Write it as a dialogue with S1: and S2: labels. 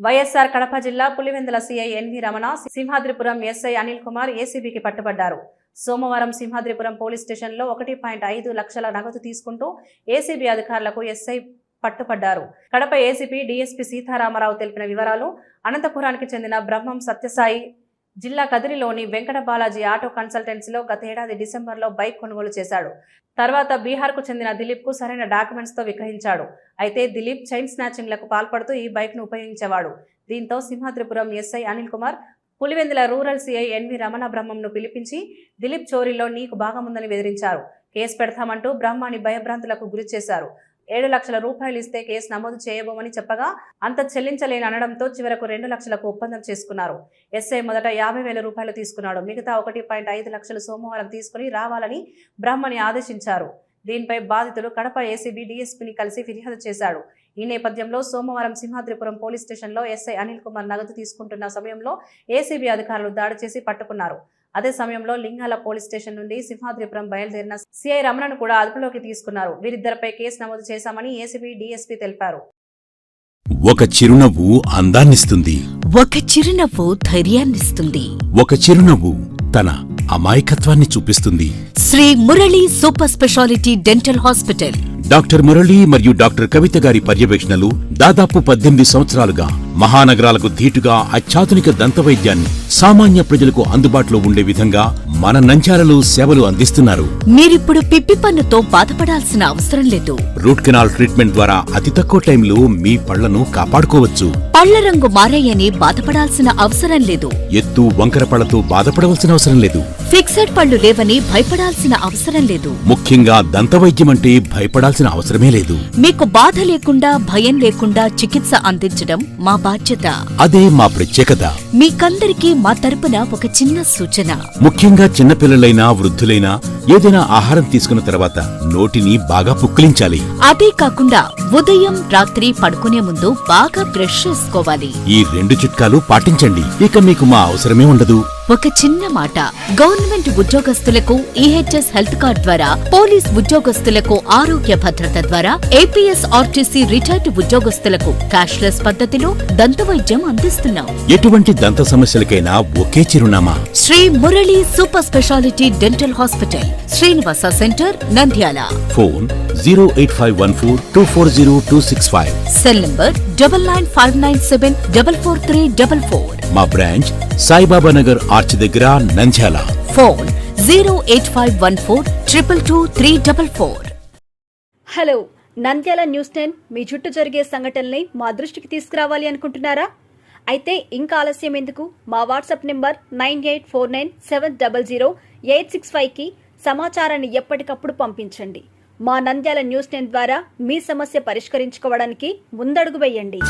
S1: వైఎస్ఆర్ కడప జిల్లా Pulivendula CI N V Ramana, Simhadripuram SI Anil Kumar ఏసీబీకి పట్టుబడ్డారు. సోమవారం సింహాద్రిపురం పోలీస్ స్టేషన్లో 1.5 లక్షల నగదు తీసుకుంటూ ఏసీబీ అధికారులకు ఎస్ఐ పట్టుబడ్డారు. కడప ఏసీపీ డీఎస్పీ సీతారామరావు తెలిపిన వివరాలు: అనంతపురానికి చెందిన బ్రహ్మం సత్యసాయి జిల్లా కదిరిలోని వెంకట బాలాజీ ఆటో కన్సల్టెన్సీలో గత ఏడాది డిసెంబర్లో బైక్ కొనుగోలు చేశాడు. తర్వాత బీహార్కు చెందిన దిలీప్ కు సరైన డాక్యుమెంట్స్తో విక్రయించాడు. అయితే దిలీప్ చైన్ స్నాచింగ్లకు పాల్పడుతూ ఈ బైక్ను ఉపయోగించేవాడు. దీంతో Simhadripuram SI Anil Kumar Pulivendula rural CI N V Ramana బ్రహ్మంను పిలిపించి దిలీప్ చోరీలో నీకు భాగముందని బెదిరించారు. కేసు పెడతామంటూ బ్రహ్మాని భయభ్రాంతులకు గురి చేశారు. 7 లక్షల రూపాయలు ఇస్తే కేసు నమోదు చేయబోమని చెప్పగా అంత చెల్లించలేని అనడంతో చివరకు 2 లక్షలకు ఒప్పందం చేసుకున్నారు. ఎస్ఐ మొదట 50,000 రూపాయలు తీసుకున్నాడు. మిగతా 1.5 లక్షలు సోమవారం తీసుకుని రావాలని బ్రహ్మని ఆదేశించారు. దీనిపై బాధితుడు కడప ఏసీబీ డీఎస్పీని కలిసి ఫిర్యాదు చేశాడు. ఈ నేపథ్యంలో సోమవారం సింహాద్రిపురం పోలీస్ స్టేషన్లో ఎస్ఐ అనిల్ కుమార్ నగదు తీసుకుంటున్న సమయంలో ఏసీబీ అధికారులు దాడి చేసి పట్టుకున్నారు. అదే సమయంలో లింగాల పోలీస్ స్టేషన్ నుండి సింహాద్రిపురం బయలుదేరిన సిఐ రమణను కూడా అదుపులోకి తీసుకున్నారు. వీరిద్దరిపై కేసు నమోదు చేశామని ఏసీబీ డీఎస్పీ తెలిపారు.
S2: ఒక చిరునవ్వు అందాన్నిస్తుంది,
S3: ఒక చిరునవ్వు ధైర్యాన్నిస్తుంది,
S2: ఒక చిరునవ్వు తన అమాయకత్వాన్ని చూపిస్తుంది.
S3: Shri Murali super speciality dental hospital.
S2: Doctor Murali మరియు డాక్టర్ కవిత గారి పర్యవేక్షణలు దాదాపు 18 సంవత్సరాలుగా మహానగరాలకు ధీటుగా అత్యాధునిక దంతవైద్యాన్ని సామాన్య ప్రజలకు అందుబాటులో ఉండే విధంగా మన నంద్యాలలో సేవలు అందిస్తున్నారు.
S3: మీరిప్పుడు పిప్పి పన్నుతో బాధపడాల్సిన అవసరం లేదు.
S2: రూట్ కెనాల్ ట్రీట్మెంట్ ద్వారా అతి తక్కువ టైంలో మీ పళ్లను కాపాడుకోవచ్చు.
S3: పళ్ల రంగు మారాయని బాధపడాల్సిన అవసరం లేదు.
S2: ఎత్తు వంకర పళ్లతో బాధపడవలసిన అవసరం లేదు.
S3: ఫిక్సెడ్ పళ్లు లేవని భయపడాల్సిన అవసరం లేదు.
S2: ముఖ్యంగా దంతవైద్యం అంటే భయపడాల్సిన అవసరమే లేదు.
S3: మీకు బాధ లేకుండా భయం లేకుండా చికిత్స అందించడం మా బాధ్యత.
S2: అదే మా ప్రత్యేకత.
S3: మీకందరికీ మా తరపున ఒక చిన్న సూచన.
S2: ముఖ్యంగా చిన్నపిల్లలైనా వృద్ధులైనా ఏదైనా ఆహారం తీసుకున్న తర్వాత నోటిని బాగా పుక్కిలించాలి.
S3: అదే కాకుండా ఉదయం రాత్రి పడుకునే ముందు బాగా బ్రష్ చేసుకోవాలి.
S2: ఈ 2 చిట్కాలు పాటించండి, ఇక మీకు మా అవసరమే ఉండదు.
S3: ఒక చిన్న మాట: గవర్నమెంట్ ఉద్యోగస్తులకు ఈహెచ్ఎస్ హెల్త్ కార్డ్ ద్వారా, పోలీస్ ఉద్యోగస్తులకు ఆరోగ్య భద్రత ద్వారా, ఏపీఎస్ ఆర్టీసీ రిటైర్డ్ ఉద్యోగస్తులకు క్యాష్లెస్ పద్ధతిలో దంతవైద్యం అందిస్తున్నాం.
S2: ఎటువంటి దంత సమస్యలకైనా ఒకే చిరునామా:
S3: Shri Murali super speciality dental hospital, Srinivasa centre, Nandyal.
S2: Phone 08514240265.
S3: Cell number 9959744344.
S2: మా బ్రాంచ్ సాయిబాబా నగర్ ఆర్చ్ దగ్గర, Nandyal.
S3: Phone 08514222344.
S4: Hello, Nandyal news 10 మీ చుట్టూ జరిగే సంఘటనల్ని మా దృష్టికి తీసుకురావాలి అనుకుంటున్నారా? అయితే ఇంకా ఆలస్యం ఎందుకు? మా వాట్సాప్ నెంబర్ 9849700865కి సమాచారాన్ని ఎప్పటికప్పుడు పంపించండి. మా నంద్యాల న్యూస్ 10 ద్వారా మీ సమస్య పరిష్కరించుకోవడానికి ముందడుగు వేయండి.